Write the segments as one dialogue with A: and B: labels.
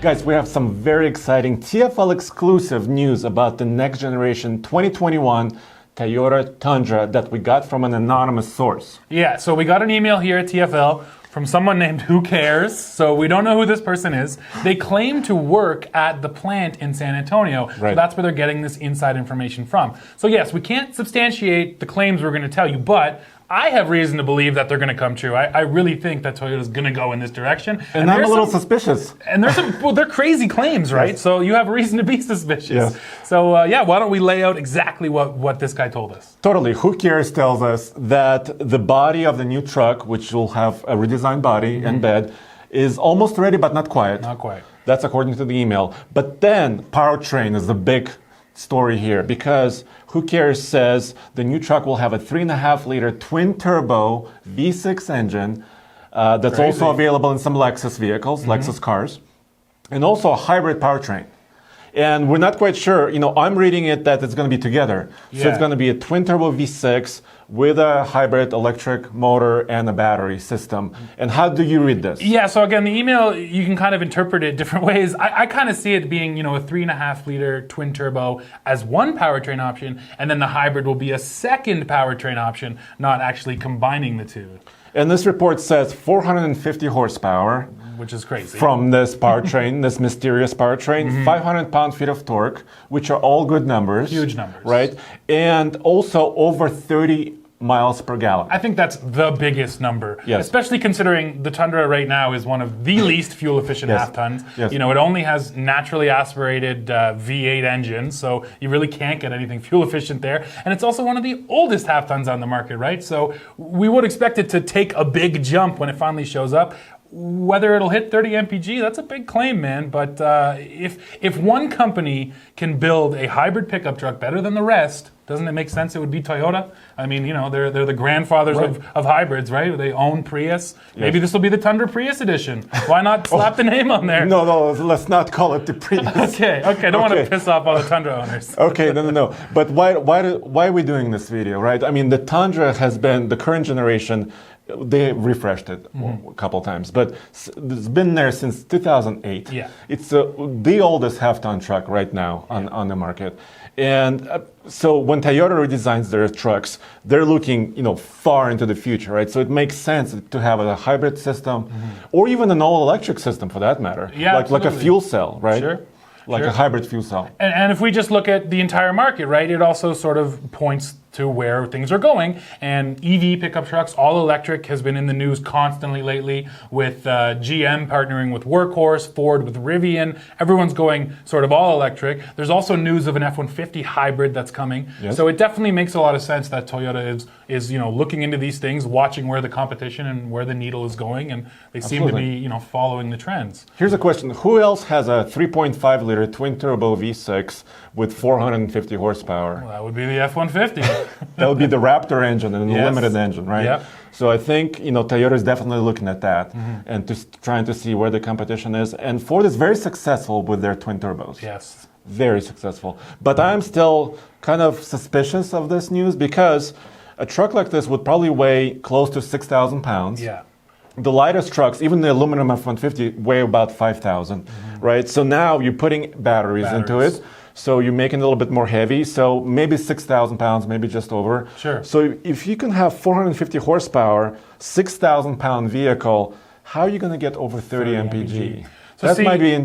A: Guys, we have some very exciting TFL exclusive news about the next generation 2021 Toyota Tundra that we got from an anonymous source.
B: Yeah, so we got an email here at TFL from someone named Who Cares. So we don't know who this person is. They claim to work at the plant in San Antonio.
A: Right.
B: So that's where they're getting this inside information from. So yes, we can't substantiate the claims we're going to tell you, but I have reason to believe that they're going to come true. I really think that Toyota's going to go in this direction.
A: And I'm a little suspicious.
B: And there's well, they're crazy claims, right?
A: Yes.
B: So you have reason to be suspicious.
A: Yes.
B: So yeah, why don't we lay out exactly what this guy told us?
A: Totally. Who Cares tells us that the body of the new truck, which will have a redesigned body and bed, is almost ready, but not quite.
B: Not quite.
A: That's according to the email. But then powertrain is the big story here, because Who Cares says the new truck will have a 3.5-liter twin-turbo V6 engine that's
B: Crazy.
A: also available in some Lexus vehicles, Lexus cars, and also a hybrid powertrain. And we're not quite sure, I'm reading it that it's going to be together. So
B: Yeah.
A: it's going to be a twin-turbo V6 with a hybrid electric motor and a battery system. And how do you read this?
B: Yeah, so again, the email, you can kind of interpret it different ways. I kind of see it being, a 3.5-liter twin turbo as one powertrain option, and then the hybrid will be a second powertrain option, not actually combining the two.
A: And this report says 450 horsepower.
B: Which is crazy.
A: From this powertrain, this mysterious powertrain, 500 pound-feet of torque, which are all good numbers.
B: Huge numbers.
A: Right? And also over 30 miles per gallon.
B: I think that's the biggest number,
A: Yes.
B: especially considering the Tundra right now is one of the least fuel-efficient
A: Yes.
B: half-tons.
A: Yes.
B: It only has naturally aspirated V8 engines, so you really can't get anything fuel-efficient there. And it's also one of the oldest half-tons on the market, right? So we would expect it to take a big jump when it finally shows up. Whether it'll hit 30 mpg, that's a big claim, man. But if one company can build a hybrid pickup truck better than the rest, doesn't it make sense it would be Toyota? I mean, they're the grandfathers
A: Right.
B: of hybrids, right? They own Prius. Maybe this will be the Tundra Prius edition. Why not slap the name on there?
A: No, let's not call it the Prius.
B: Okay, don't want to piss off all the Tundra owners.
A: Okay, no. But why are we doing this video, right? I mean, the Tundra has been, the current generation, they refreshed it a couple times, but it's been there since 2008.
B: Yeah.
A: It's the oldest half-ton truck right now on the market. And so when Toyota redesigns their trucks, they're looking, far into the future, right? So it makes sense to have a hybrid system, or even an all-electric system for that matter.
B: Yeah,
A: like a fuel cell, right?
B: Sure.
A: Like a hybrid fuel cell.
B: And if we just look at the entire market, right, it also sort of points to where things are going. And EV pickup trucks, all electric, has been in the news constantly lately with GM partnering with Workhorse, Ford with Rivian. Everyone's going sort of all electric. There's also news of an F-150 hybrid that's coming.
A: Yes.
B: So it definitely makes a lot of sense that Toyota is looking into these things, watching where the competition and where the needle is going, and they seem to be following the trends.
A: Here's a question. Who else has a 3.5-liter twin-turbo V6 with 450 horsepower?
B: Well, that would be the F-150.
A: That would be the Raptor engine and the
B: Yes.
A: limited engine, right?
B: Yep.
A: So I think, Toyota is definitely looking at that and just trying to see where the competition is. And Ford is very successful with their twin turbos.
B: Yes.
A: Very successful. But I'm still kind of suspicious of this news because a truck like this would probably weigh close to 6,000 pounds.
B: Yeah.
A: The lightest trucks, even the aluminum F-150, weigh about 5,000, right? So now you're putting batteries into it. So you're making it a little bit more heavy. So maybe 6,000 pounds, maybe just over.
B: Sure.
A: So if you can have 450 horsepower, 6,000 pound vehicle, how are you going to get over 30 mpg?
B: So
A: that
B: see,
A: might be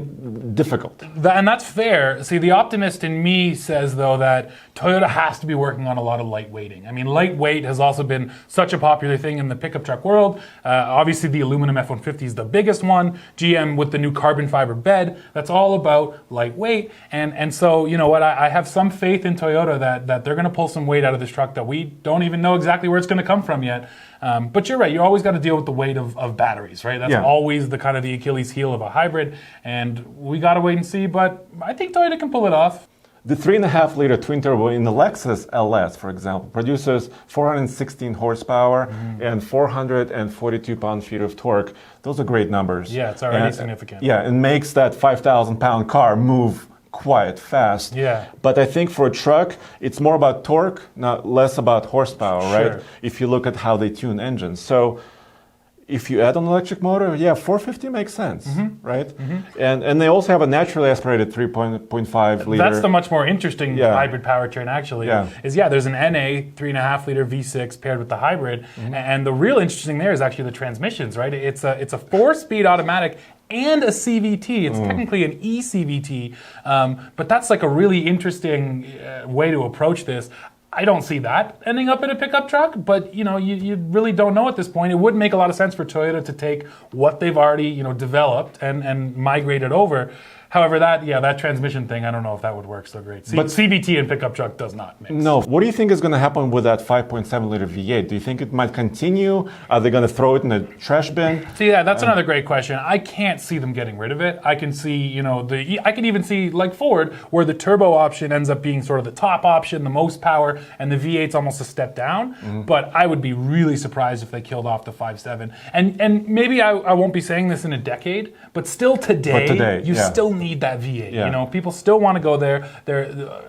A: difficult.
B: And that's fair. See, the optimist in me says, though, that Toyota has to be working on a lot of lightweighting. I mean, lightweight has also been such a popular thing in the pickup truck world. Obviously, the aluminum F-150 is the biggest one. GM with the new carbon fiber bed. That's all about lightweight. And so, you know what? I have some faith in Toyota that they're going to pull some weight out of this truck that we don't even know exactly where it's going to come from yet. But you're right. You always got to deal with the weight of batteries, right? That's always the kind of the Achilles heel of a hybrid. And we got to wait and see. But I think Toyota can pull it off.
A: The 3.5-liter twin turbo in the Lexus LS, for example, produces 416 horsepower and 442 pound-feet of torque. Those are great numbers.
B: Yeah, it's already significant.
A: Yeah, it makes that 5,000-pound car move quite fast.
B: Yeah.
A: But I think for a truck, it's more about torque, not less about horsepower, right?
B: Sure.
A: If you look at how they tune engines. So if you add an electric motor, yeah, 450 makes sense, right? And they also have a naturally aspirated 3.5 liter.
B: That's the much more interesting
A: Yeah.
B: hybrid powertrain, actually.
A: Yeah.
B: There's an NA 3.5 liter V6 paired with the hybrid, and the real interesting there is actually the transmissions, right? It's a 4-speed automatic and a CVT. It's technically an eCVT, but that's like a really interesting way to approach this. I don't see that ending up in a pickup truck, but you really don't know at this point. It would make a lot of sense for Toyota to take what they've already developed and migrate it over. However, that transmission thing, I don't know if that would work so great. But CVT and pickup truck does not mix.
A: No. What do you think is going to happen with that 5.7 liter V8? Do you think it might continue? Are they going to throw it in the trash bin?
B: See, that's another great question. I can't see them getting rid of it. I can see, I can even see, like Ford, where the turbo option ends up being sort of the top option, the most power, and the V8's almost a step down. But I would be really surprised if they killed off the 5.7. And maybe I won't be saying this in a decade, but still today you still need that V8.
A: Yeah.
B: People still want to go there.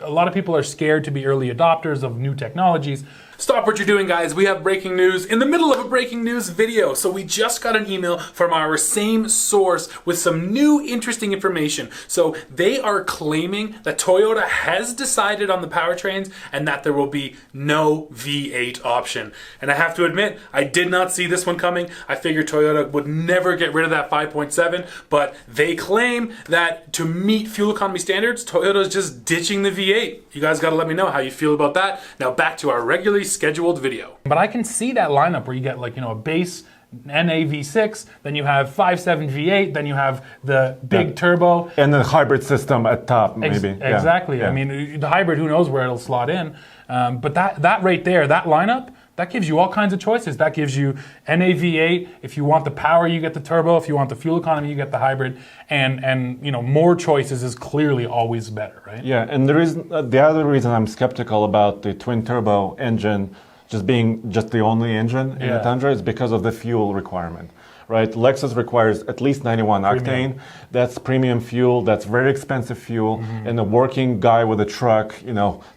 B: A lot of people are scared to be early adopters of new technologies. Stop what you're doing, guys. We have breaking news in the middle of a breaking news video. So we just got an email from our same source with some new interesting information. So they are claiming that Toyota has decided on the powertrains and that there will be no V8 option. And I have to admit, I did not see this one coming. I figured Toyota would never get rid of that 5.7, but they claim that to meet fuel economy standards, Toyota is just ditching the V8. You guys got to let me know how you feel about that. Now back to our regularly scheduled video. But I can see that lineup where you get a base NA V6, then you have 5.7 V8, then you have the big turbo.
A: And the hybrid system at top, maybe.
B: Exactly.
A: Yeah.
B: I mean, the hybrid, who knows where it'll slot in. But that right there, that lineup, that gives you all kinds of choices. That gives you NA V8. If you want the power, you get the turbo. If you want the fuel economy, you get the hybrid. And more choices is clearly always better, right?
A: Yeah, and the other reason I'm skeptical about the twin turbo engine just being the only engine in the Tundra is because of the fuel requirement, right? Lexus requires at least 91 octane. That's premium fuel. That's very expensive fuel. And a working guy with a truck,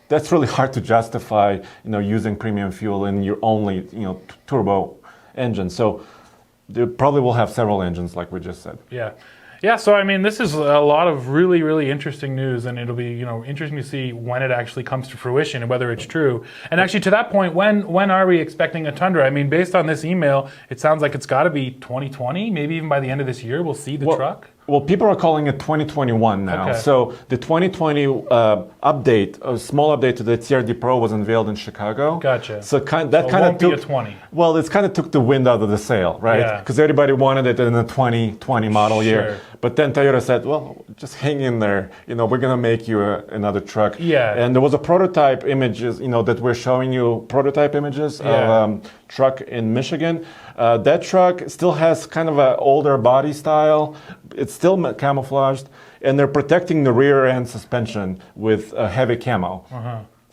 A: that's really hard to justify, using premium fuel in your only, turbo engine. So they probably will have several engines, like we just said.
B: Yeah, so I mean, this is a lot of really, really interesting news, and it'll be interesting to see when it actually comes to fruition and whether it's true. And actually, to that point, when are we expecting a Tundra? I mean, based on this email, it sounds like it's got to be 2020, maybe even by the end of this year, we'll see the truck.
A: Well, people are calling it 2021 now.
B: Okay.
A: So the 2020 update, a small update to the TRD Pro was unveiled in Chicago.
B: Gotcha.
A: So
B: it won't be a 20.
A: Well, it's kind of took the wind out of the sail, right? Because everybody wanted it in the 2020 model year. But then Toyota said, well, just hang in there. We're going to make you another truck.
B: Yeah.
A: And there was a prototype images, that we're showing you prototype images of truck in Michigan. That truck still has kind of an older body style. It's still camouflaged, and they're protecting the rear end suspension with a heavy camo.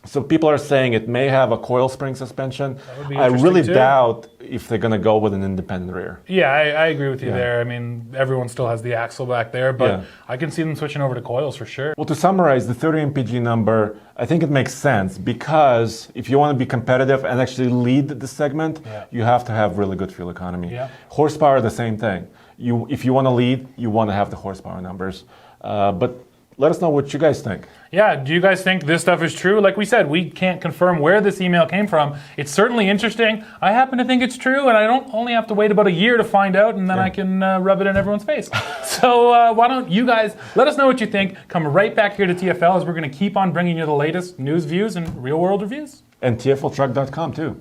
A: So people are saying it may have a coil spring suspension. I really doubt if they're going to go with an independent rear.
B: Yeah, I agree with you there. I mean, everyone still has the axle back there, but I can see them switching over to coils for sure.
A: Well, to summarize, the 30 mpg number, I think it makes sense because if you want to be competitive and actually lead the segment, you have to have really good fuel economy. Horsepower, the same thing. If you want to lead, you want to have the horsepower numbers. But let us know what you guys think.
B: Yeah, do you guys think this stuff is true? Like we said, we can't confirm where this email came from. It's certainly interesting. I happen to think it's true, and I don't only have to wait about a year to find out, and then I can rub it in everyone's face. So why don't you guys let us know what you think. Come right back here to TFL as we're going to keep on bringing you the latest news, views, and real-world reviews.
A: And TFLtruck.com, too.